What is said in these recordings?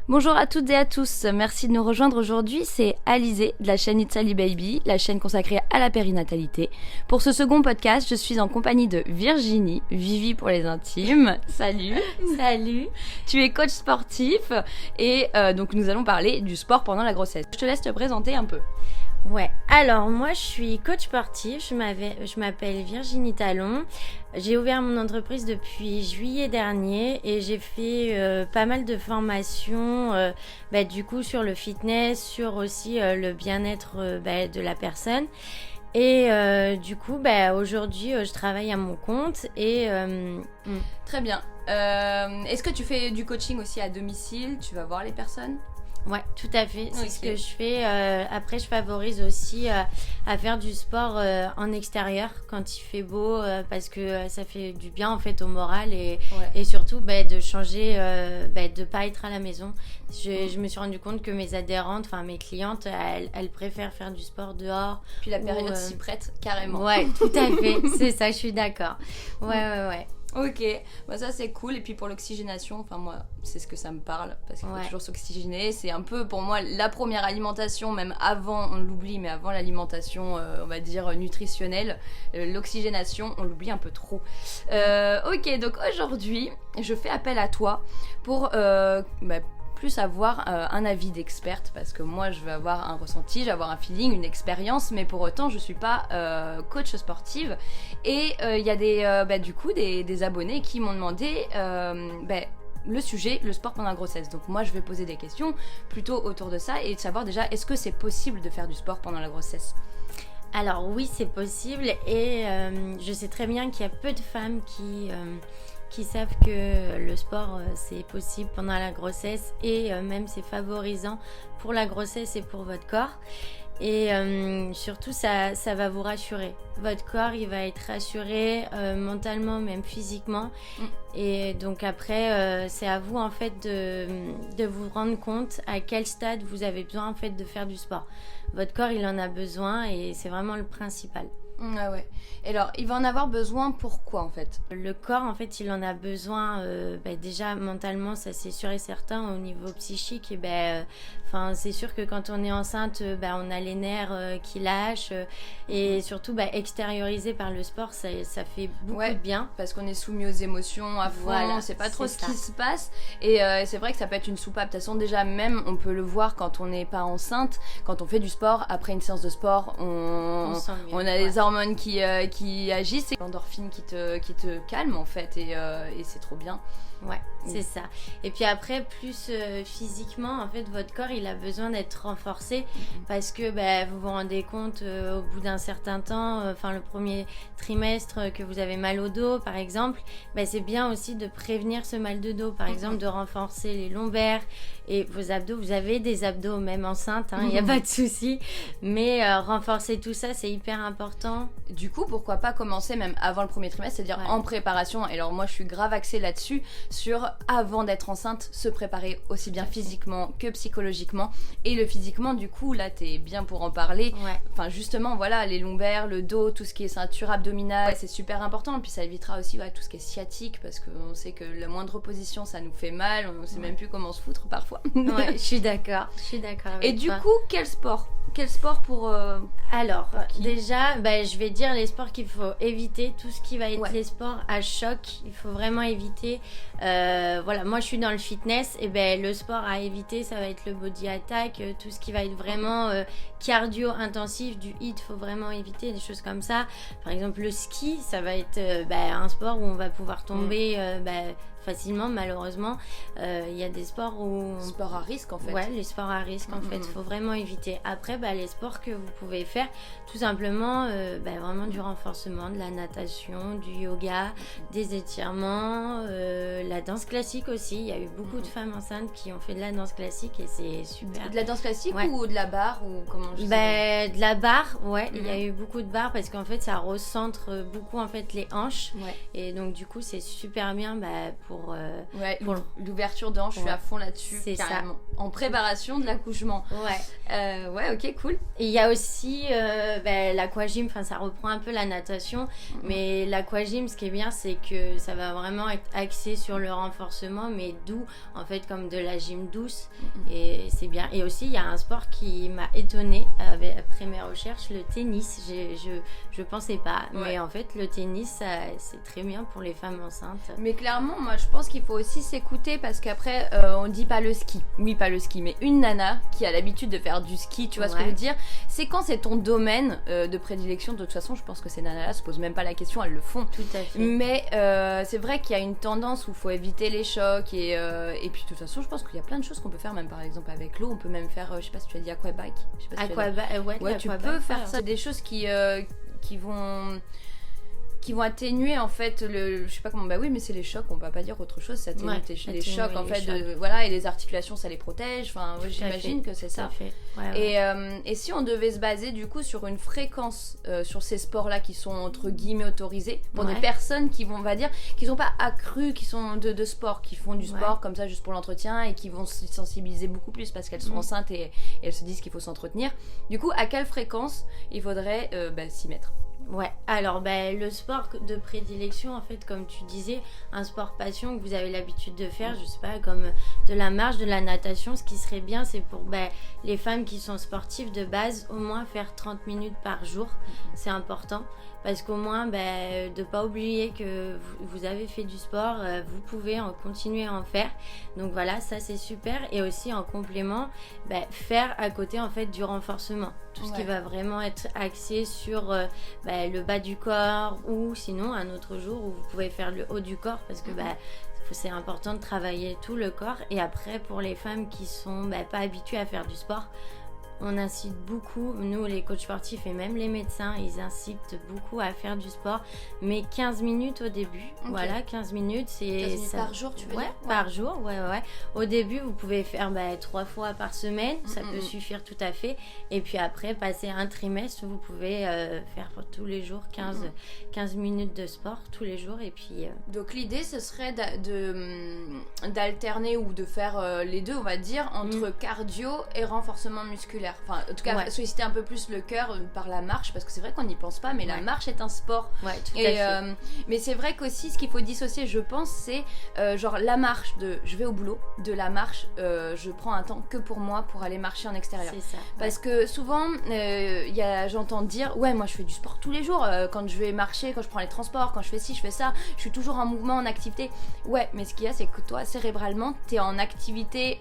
Bonjour à toutes et à tous, merci de nous rejoindre aujourd'hui, c'est Alizée de la chaîne It's Ali Baby, la chaîne consacrée à la périnatalité. Pour ce second podcast, je suis en compagnie de Virginie, Vivi pour les intimes. Salut. Salut. Tu es coach sportif et donc nous allons parler du sport pendant la grossesse. Je te laisse te présenter un peu. Ouais, alors moi je suis coach sportif, je m'appelle Virginie Talon. J'ai ouvert mon entreprise depuis juillet dernier et j'ai fait pas mal de formations du coup sur le fitness, sur aussi le bien-être de la personne. Et du coup, aujourd'hui, je travaille à mon compte et... Très bien. Est-ce que tu fais du coaching aussi à domicile? Tu vas voir les personnes? Ouais, tout à fait. C'est ce que je fais. Après, je favorise aussi à faire du sport en extérieur quand il fait beau parce que ça fait du bien en fait au moral et surtout de changer, de pas être à la maison. Je me suis rendu compte que mes adhérentes, enfin mes clientes, elles préfèrent faire du sport dehors. Puis la période s'y prête carrément. Ouais, tout à fait. C'est ça, je suis d'accord. Ouais. Ok, ça c'est cool. Et puis pour l'oxygénation, enfin moi c'est ce que ça me parle parce qu'il faut toujours s'oxygéner. C'est un peu pour moi la première alimentation, même avant, on l'oublie, mais avant l'alimentation on va dire nutritionnelle, l'oxygénation on l'oublie un peu trop. Ok, donc aujourd'hui je fais appel à toi pour plus avoir un avis d'experte parce que moi je vais avoir un ressenti, je vais avoir un feeling, une expérience, mais pour autant je suis pas coach sportive et il y a des abonnés qui m'ont demandé le sujet, le sport pendant la grossesse. Donc moi je vais poser des questions plutôt autour de ça et de savoir déjà est-ce que c'est possible de faire du sport pendant la grossesse? Alors oui, c'est possible et je sais très bien qu'il y a peu de femmes qui savent que le sport c'est possible pendant la grossesse et même c'est favorisant pour la grossesse et pour votre corps. Et surtout ça va vous rassurer. Votre corps il va être rassuré mentalement, même physiquement. Et donc après c'est à vous en fait de vous rendre compte à quel stade vous avez besoin en fait de faire du sport. Votre corps il en a besoin et c'est vraiment le principal. Ah ouais. Et alors, il va en avoir besoin pourquoi en fait? Le corps en fait il en a besoin déjà mentalement, ça c'est sûr et certain. Au niveau psychique c'est sûr que quand on est enceinte on a les nerfs qui lâchent et surtout extériorisé par le sport ça fait beaucoup de bien parce qu'on est soumis aux émotions à fond, on sait pas trop ce qui se passe et c'est vrai que ça peut être une soupape. De toute façon déjà même on peut le voir quand on n'est pas enceinte, quand on fait du sport, après une séance de sport on a des hormones qui agissent et l'endorphine qui te calme en fait et c'est trop bien. Ouais, c'est ça. Et puis après, plus physiquement, en fait, votre corps, il a besoin d'être renforcé parce que vous vous rendez compte au bout d'un certain temps, le premier trimestre, que vous avez mal au dos, par exemple, c'est bien aussi de prévenir ce mal de dos, par exemple, de renforcer les lombaires et vos abdos. Vous avez des abdos même enceinte, il n'y a pas de souci, mais renforcer tout ça, c'est hyper important. Du coup, pourquoi pas commencer même avant le premier trimestre, c'est-à-dire en préparation. Et alors moi, je suis grave axée là-dessus, sur avant d'être enceinte, se préparer aussi bien physiquement que psychologiquement. Et le physiquement, du coup, là, t'es bien pour en parler. Enfin, justement, voilà, les lombaires, le dos, tout ce qui est ceinture abdominale, c'est super important. Puis ça évitera aussi tout ce qui est sciatique, parce qu'on sait que la moindre position, ça nous fait mal. On ne sait même plus comment se foutre parfois. Ouais, je suis d'accord avec Et du toi. coup, quel sport pour... Alors, déjà, je vais dire les sports qu'il faut éviter. Tout ce qui va être les sports à choc, il faut vraiment éviter. Moi je suis dans le fitness et le sport à éviter ça va être le body attack, tout ce qui va être vraiment cardio intensif, du HIIT, faut vraiment éviter des choses comme ça. Par exemple le ski, ça va être un sport où on va pouvoir tomber facilement malheureusement. Il y a des sports où... Sport à risque en fait. Ouais, les sports à risque en fait, faut vraiment éviter. Après les sports que vous pouvez faire, tout simplement vraiment du renforcement, de la natation, du yoga, des étirements, la danse classique aussi. Il y a eu beaucoup de femmes enceintes qui ont fait de la danse classique et c'est super. De la danse classique ou de la barre ou comment je sais de la barre, il y a eu beaucoup de barres parce qu'en fait ça recentre beaucoup en fait les hanches et donc du coup c'est super bien pour pour l'ouverture de hanche, je suis à fond là-dessus, c'est carrément. ça. En préparation de l'accouchement. Ouais, ok, cool. Et il y a aussi l'aquagym, ça reprend un peu la natation, mais l'aquagym, ce qui est bien, c'est que ça va vraiment être axé sur le renforcement, mais doux, en fait, comme de la gym douce, et c'est bien. Et aussi, il y a un sport qui m'a étonnée après mes recherches, le tennis. Je pensais pas, mais en fait, le tennis, c'est très bien pour les femmes enceintes. Mais clairement, moi, je pense qu'il faut aussi s'écouter, parce qu'après, on dit pas le ski. Oui, pas le ski, mais une nana qui a l'habitude de faire du ski, tu vois ce que je veux dire, c'est quand c'est ton domaine de prédilection. De toute façon, je pense que ces nanas-là se posent même pas la question, elles le font. Tout à fait. Mais c'est vrai qu'il y a une tendance où il faut éviter les chocs, et puis de toute façon, je pense qu'il y a plein de choses qu'on peut faire, même par exemple avec l'eau. On peut même faire, je sais pas si tu as dit aquabike. Tu peux faire ça. Des choses qui vont atténuer en fait je sais pas comment, bah oui, mais c'est les chocs, on va pas dire autre chose, ça atténue les chocs en fait, et les articulations ça les protège, j'imagine que c'est ça. Et si on devait se baser du coup sur une fréquence sur ces sports là qui sont entre guillemets autorisés pour des personnes qui vont, on va dire, qui sont pas accrues, qui sont de sport, qui font du sport comme ça juste pour l'entretien et qui vont se sensibiliser beaucoup plus parce qu'elles sont enceintes et elles se disent qu'il faut s'entretenir, du coup à quelle fréquence il faudrait s'y mettre? Alors le sport de prédilection, en fait, comme tu disais, un sport passion que vous avez l'habitude de faire, je sais pas, comme de la marche, de la natation, ce qui serait bien, c'est pour les femmes qui sont sportives de base, au moins faire 30 minutes par jour, c'est important, parce qu'au moins, de pas oublier que vous avez fait du sport, vous pouvez continuer à en faire, donc voilà, ça c'est super, et aussi en complément, faire à côté, en fait, du renforcement, tout ce qui va vraiment être axé sur le bas du corps, ou sinon un autre jour où vous pouvez faire le haut du corps, parce que c'est important de travailler tout le corps. Et après, pour les femmes qui sont pas habituées à faire du sport, on incite beaucoup, nous les coachs sportifs et même les médecins, ils incitent beaucoup à faire du sport, mais 15 minutes au début. Voilà, 15 minutes, c'est 15 minutes par jour, tu veux dire? Par jour, Au début, vous pouvez faire 3 fois par semaine, ça peut suffire tout à fait. Et puis après, passer un trimestre, vous pouvez faire tous les jours 15 minutes de sport tous les jours. Et puis donc l'idée, ce serait d'alterner ou de faire les deux, on va dire, entre cardio et renforcement musculaire. Enfin, en tout cas, solliciter un peu plus le cœur par la marche, parce que c'est vrai qu'on n'y pense pas, mais la marche est un sport. Tout à fait. Mais c'est vrai qu'aussi, ce qu'il faut dissocier, je pense, c'est genre la marche de je vais au boulot, de la marche, je prends un temps que pour moi pour aller marcher en extérieur. C'est ça. Parce que souvent, j'entends dire, moi je fais du sport tous les jours, quand je vais marcher, quand je prends les transports, quand je fais ci, je fais ça, je suis toujours en mouvement, en activité. Mais ce qu'il y a, c'est que toi, cérébralement, t'es en activité,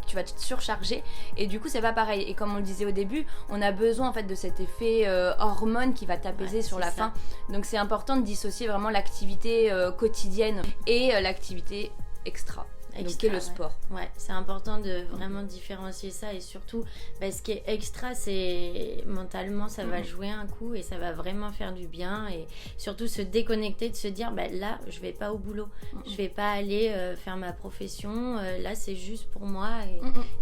tu vas te surcharger, et du coup, c'est pas pareil. Et comme on le disait au début, on a besoin en fait de cet effet hormone qui va t'apaiser sur la fin. Donc c'est important de dissocier vraiment l'activité quotidienne et l'activité extra. Donc, qui est le sport. C'est important de vraiment différencier ça, et surtout, ce qui est extra, c'est mentalement, ça va jouer un coup et ça va vraiment faire du bien, et surtout se déconnecter, de se dire, là, je vais pas au boulot, je vais pas aller faire ma profession, là, c'est juste pour moi,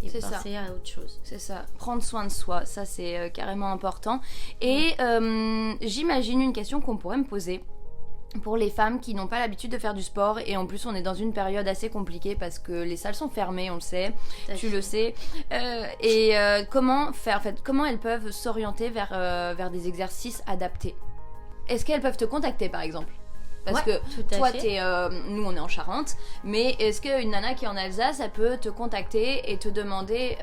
et penser à autre chose. C'est ça, prendre soin de soi, ça c'est carrément important. Et j'imagine une question qu'on pourrait me poser pour les femmes qui n'ont pas l'habitude de faire du sport, et en plus on est dans une période assez compliquée parce que les salles sont fermées, on le sait, tu le sais, comment faire, en fait, comment elles peuvent s'orienter vers des exercices adaptés? Est-ce qu'elles peuvent te contacter par exemple? Parce que toi, nous on est en Charente, mais est-ce qu'une nana qui est en Alsace, elle peut te contacter et te demander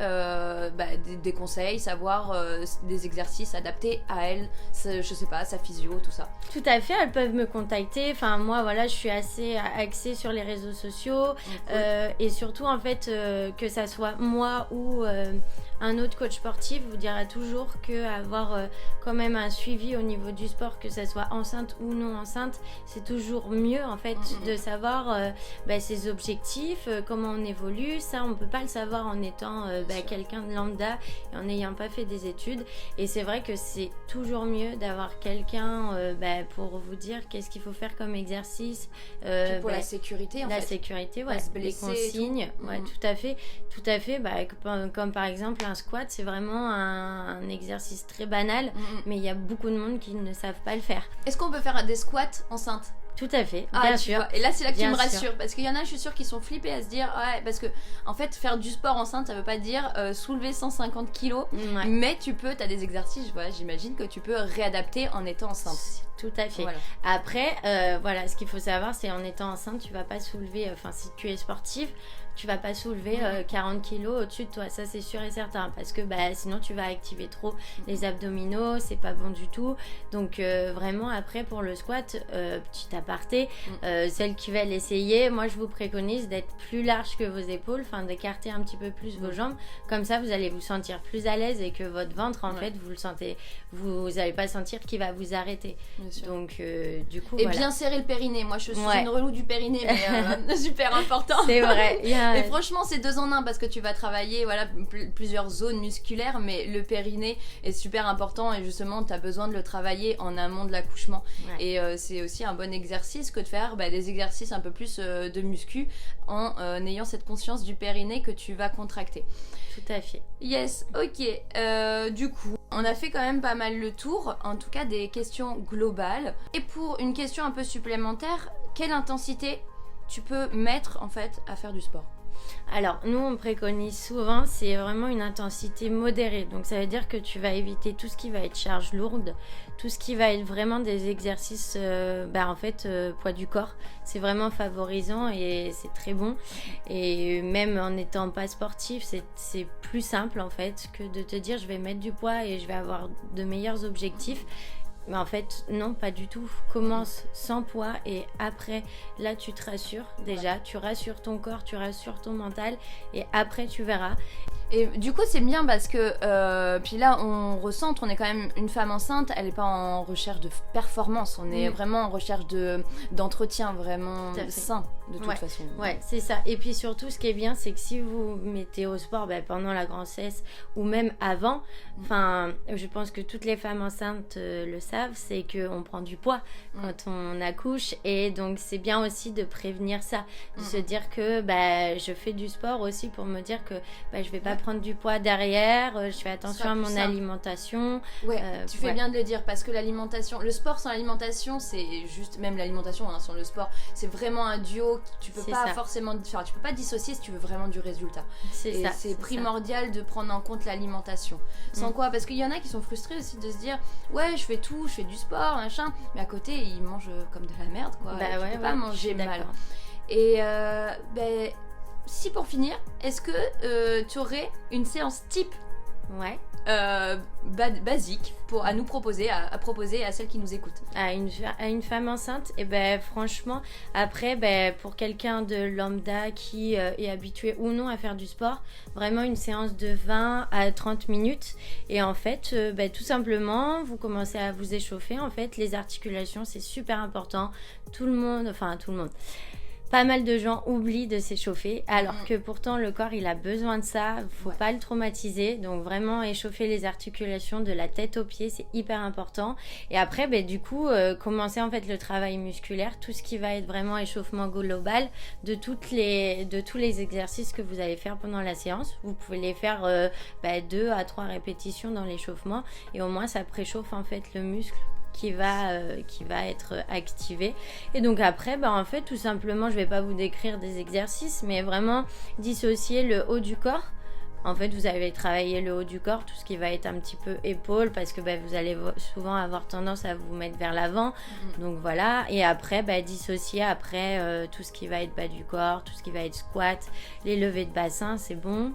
des conseils, savoir des exercices adaptés à elle, je sais pas, sa physio, tout ça? Tout à fait, elles peuvent me contacter. Enfin, moi, je suis assez axée sur les réseaux sociaux, et surtout, en fait, que ça soit moi ou un autre coach sportif vous dira toujours qu'avoir quand même un suivi au niveau du sport, que ça soit enceinte ou non enceinte, c'est toujours mieux en fait de savoir ses objectifs, comment on évolue. Ça, on peut pas le savoir en étant quelqu'un de lambda et en n'ayant pas fait des études. Et c'est vrai que c'est toujours mieux d'avoir quelqu'un pour vous dire qu'est-ce qu'il faut faire comme exercice. Pour la sécurité, en fait. La sécurité, les consignes. Tout à fait. Comme par exemple un squat, c'est vraiment un exercice très banal, mais il y a beaucoup de monde qui ne savent pas le faire. Est-ce qu'on peut faire des squats enceintes? Tout à fait, bien sûr. Vois. Et là, c'est là que tu me rassures. Sûr. Parce qu'il y en a, je suis sûre, qui sont flippés à se dire, ouais, parce que, en fait, faire du sport enceinte, ça veut pas dire soulever 150 kilos. Ouais. Mais t'as des exercices, voilà, j'imagine que tu peux réadapter en étant enceinte. Tout à fait. Voilà. Après, voilà, ce qu'il faut savoir, c'est en étant enceinte, tu vas pas soulever, si tu es sportive, tu vas pas soulever 40 kilos au-dessus de toi, ça c'est sûr et certain, parce que sinon tu vas activer trop les abdominaux, c'est pas bon du tout. Donc vraiment après pour le squat, petit aparté, celle qui va l'essayer, moi je vous préconise d'être plus large que vos épaules, enfin d'écarter un petit peu plus vos jambes, comme ça vous allez vous sentir plus à l'aise et que votre ventre en fait vous le sentez, vous n'allez pas sentir qu'il va vous arrêter. Donc du coup et bien serrer le périnée, moi je suis une relou du périnée, mais super important. C'est vrai. Et franchement, c'est 2 en 1 parce que tu vas travailler plusieurs zones musculaires, mais le périnée est super important et justement, tu as besoin de le travailler en amont de l'accouchement. Ouais. Et c'est aussi un bon exercice que de faire des exercices un peu plus de muscu en ayant cette conscience du périnée que tu vas contracter. Tout à fait. Yes, ok. Du coup, on a fait quand même pas mal le tour, en tout cas des questions globales. Et pour une question un peu supplémentaire, quelle intensité tu peux mettre en fait à faire du sport? Alors, nous, on préconise souvent, c'est vraiment une intensité modérée. Donc, ça veut dire que tu vas éviter tout ce qui va être charge lourde, tout ce qui va être vraiment des exercices, poids du corps. C'est vraiment favorisant et c'est très bon. Et même en n'étant pas sportif, c'est plus simple, en fait, que de te dire, je vais mettre du poids et je vais avoir de meilleurs objectifs. Mais en fait, non, pas du tout. Commence sans poids et après, là, tu te rassures. Déjà, tu rassures ton corps, tu rassures ton mental et après, tu verras. Et du coup, c'est bien parce que, puis là, on recentre, on est quand même une femme enceinte, elle n'est pas en recherche de performance, on est vraiment en recherche d'entretien vraiment sain, de toute façon. Ouais, c'est ça. Et puis surtout, ce qui est bien, c'est que si vous mettez au sport pendant la grossesse ou même avant, je pense que toutes les femmes enceintes le savent, c'est qu'on prend du poids quand on accouche. Et donc, c'est bien aussi de prévenir ça, de se dire que je fais du sport aussi pour me dire que je vais pas prendre du poids derrière, je fais attention à mon alimentation. Ouais, tu fais bien de le dire parce que l'alimentation, le sport sans l'alimentation, c'est juste, même l'alimentation sans le sport, c'est vraiment un duo. Tu peux pas forcément, tu peux pas dissocier si tu veux vraiment du résultat. C'est primordial de prendre en compte l'alimentation. Sans quoi, parce qu'il y en a qui sont frustrés aussi de se dire, ouais, je fais tout, je fais du sport, machin, mais à côté ils mangent comme de la merde, quoi. Tu peux pas manger mal. Et si pour finir, est-ce que tu aurais une séance type basique à nous proposer, à proposer à celles qui nous écoutent? À une femme enceinte, franchement, après, pour quelqu'un de lambda qui est habitué ou non à faire du sport, vraiment une séance de 20 à 30 minutes. Et en fait, tout simplement, vous commencez à vous échauffer. En fait, les articulations, c'est super important. Tout le monde. Pas mal de gens oublient de s'échauffer, alors que pourtant le corps il a besoin de ça, faut pas le traumatiser, donc vraiment échauffer les articulations de la tête aux pieds, c'est hyper important. Et après du coup commencer en fait le travail musculaire, tout ce qui va être vraiment échauffement global de tous les exercices que vous allez faire pendant la séance. Vous pouvez les faire 2 à 3 répétitions dans l'échauffement et au moins ça préchauffe en fait le muscle qui va être activé. Et donc après, en fait, tout simplement, je vais pas vous décrire des exercices, mais vraiment dissocier le haut du corps. En fait, vous allez travailler le haut du corps, tout ce qui va être un petit peu épaule, parce que vous allez souvent avoir tendance à vous mettre vers l'avant. Donc voilà. Et après, dissocier après tout ce qui va être bas du corps, tout ce qui va être squat, les levées de bassin, c'est bon.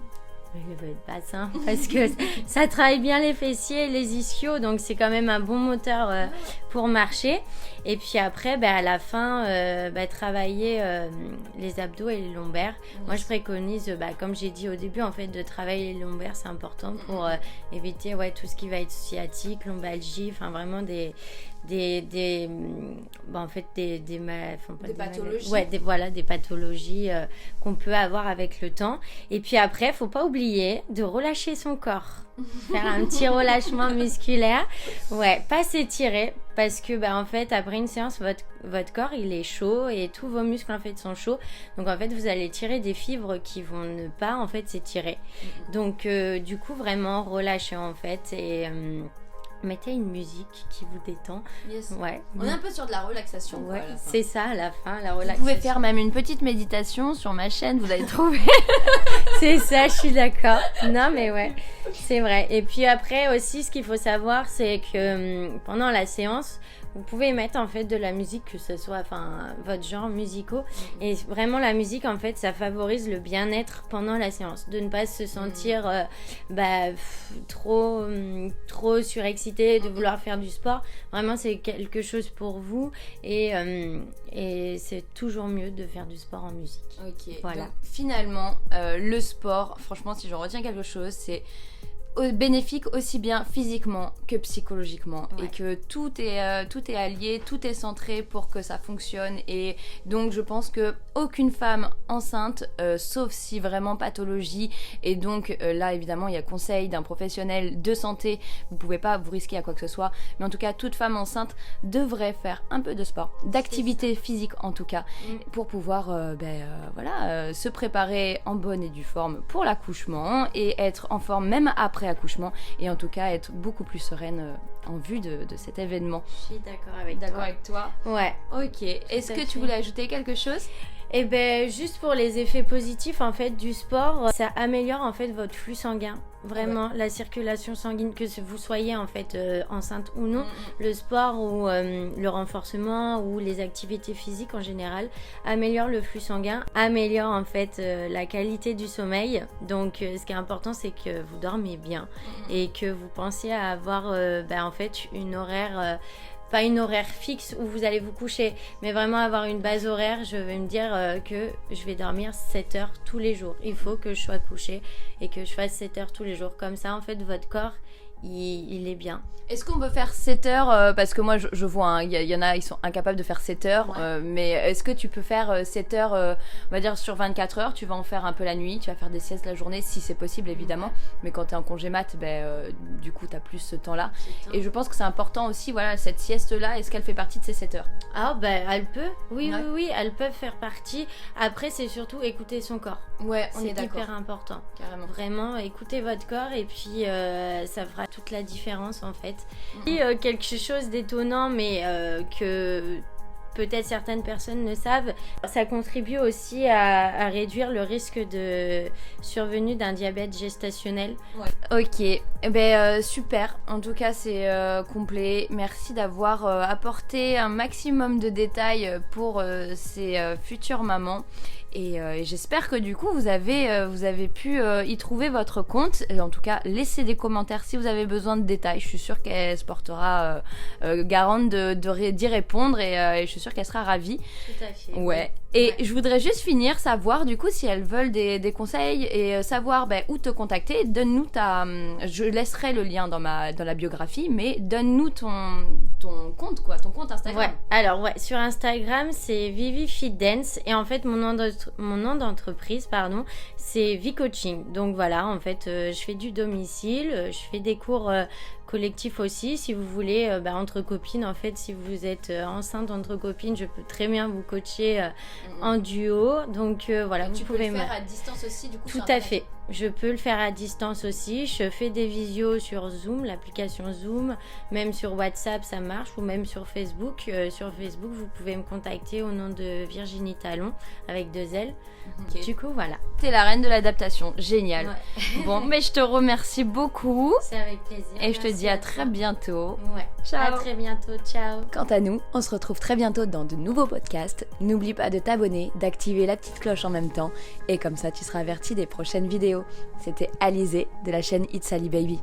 Le levée de bassin, parce que ça travaille bien les fessiers et les ischios, donc c'est quand même un bon moteur pour marcher. Et puis après, à la fin, travailler les abdos et les lombaires. Moi, je préconise, comme j'ai dit au début, en fait, de travailler les lombaires, c'est important pour éviter tout ce qui va être sciatique, lombalgie, enfin vraiment des pathologies. Des pathologies qu'on peut avoir avec le temps. Et puis après, faut pas oublier de relâcher son corps. Faire un petit relâchement musculaire. Pas s'étirer parce que en fait, après une séance, votre corps, il est chaud et tous vos muscles en fait sont chauds. Donc en fait, vous allez tirer des fibres qui vont ne pas en fait s'étirer. Donc du coup, vraiment relâcher en fait mettez une musique qui vous détend. Yes. Ouais. On est un peu sur de la relaxation. Ouais, quoi, c'est ça à la fin, la relaxation. relaxation. Vous pouvez faire même une petite méditation sur ma chaîne, vous allez trouver. C'est ça, je suis d'accord. Non, mais ouais, c'est vrai. Et puis après aussi, ce qu'il faut savoir, c'est que pendant la séance, vous pouvez mettre en fait de la musique, que ce soit votre genre musicaux. Et vraiment la musique en fait ça favorise le bien-être pendant la séance. De ne pas se sentir trop surexcité, de vouloir faire du sport. Vraiment c'est quelque chose pour vous et c'est toujours mieux de faire du sport en musique. Ok, voilà. Donc, finalement le sport, franchement si je retiens quelque chose, c'est bénéfique aussi bien physiquement que psychologiquement et que tout est allié, tout est centré pour que ça fonctionne et donc je pense que aucune femme enceinte sauf si vraiment pathologie et donc là évidemment il y a conseil d'un professionnel de santé, vous pouvez pas vous risquer à quoi que ce soit mais en tout cas toute femme enceinte devrait faire un peu de sport, d'activité physique en tout cas pour pouvoir se préparer en bonne et due forme pour l'accouchement et être en forme même après accouchement et en tout cas être beaucoup plus sereine en vue de cet événement. Je suis d'accord avec toi. Ouais. Ok. Est-ce que tu voulais ajouter quelque chose ? Eh ben, juste pour les effets positifs en fait du sport, ça améliore en fait votre flux sanguin. Vraiment, la circulation sanguine, que vous soyez en fait enceinte ou non, le sport ou le renforcement ou les activités physiques en général améliore le flux sanguin, améliore en fait la qualité du sommeil. Donc, ce qui est important, c'est que vous dormez bien et que vous pensiez à avoir en fait une horaire. Pas une horaire fixe où vous allez vous coucher, mais vraiment avoir une base horaire. Je vais me dire que je vais dormir 7 heures tous les jours. Il faut que je sois couchée et que je fasse 7 heures tous les jours. Comme ça, en fait, votre corps, il est bien. Est-ce qu'on peut faire 7 heures parce que moi je vois, il y en a, ils sont incapables de faire 7 heures, mais est-ce que tu peux faire 7 heures, on va dire sur 24 heures, tu vas en faire un peu la nuit, tu vas faire des siestes la journée si c'est possible évidemment, mais quand tu es en congé mat, du coup tu as plus ce temps-là. Et je pense que c'est important aussi, voilà, cette sieste-là, est-ce qu'elle fait partie de ces 7 heures ? Ah elle peut, oui, elles peuvent faire partie. Après c'est surtout écouter son corps. Ouais, on est C'est d'accord. hyper important. Carrément. Vraiment, écoutez votre corps et puis ça fera toute la différence en fait. Et quelque chose d'étonnant mais que peut-être certaines personnes ne savent, ça contribue aussi à réduire le risque de survenue d'un diabète gestationnel. Ok, super, en tout cas c'est complet, merci d'avoir apporté un maximum de détails pour ces futures mamans. Et j'espère que du coup vous avez pu y trouver votre compte. Et en tout cas, laissez des commentaires si vous avez besoin de détails. Je suis sûre qu'elle se portera garante d'y répondre et je suis sûre qu'elle sera ravie. Tout à fait. Ouais. Et je voudrais juste finir, savoir du coup si elles veulent des conseils et savoir où te contacter. Donne-nous je laisserai le lien dans la biographie, mais donne-nous ton compte Instagram. Ouais. Alors sur Instagram c'est Vivi Fit Dance et en fait mon nom d'entreprise c'est V-Coaching. Donc voilà, en fait je fais du domicile, je fais des cours collectif aussi, si vous voulez, entre copines, en fait, si vous êtes enceinte entre copines, je peux très bien vous coacher en duo, donc voilà, tu pouvez le faire à distance aussi, du coup. Tout à fait, je peux le faire à distance aussi, je fais des visios sur Zoom, l'application Zoom, même sur WhatsApp ça marche, ou même sur Facebook. Sur Facebook, vous pouvez me contacter au nom de Virginie Talon, avec 2 L. Okay. Du coup, voilà. T'es la reine de l'adaptation, génial. Ouais. Bon, mais je te remercie beaucoup. C'est avec plaisir. Et je te dis à très bientôt. Ouais. Ciao. À très bientôt, ciao. Quant à nous, on se retrouve très bientôt dans de nouveaux podcasts. N'oublie pas de t'abonner, d'activer la petite cloche en même temps. Et comme ça, tu seras averti des prochaines vidéos. C'était Alizée de la chaîne It's Ali Baby.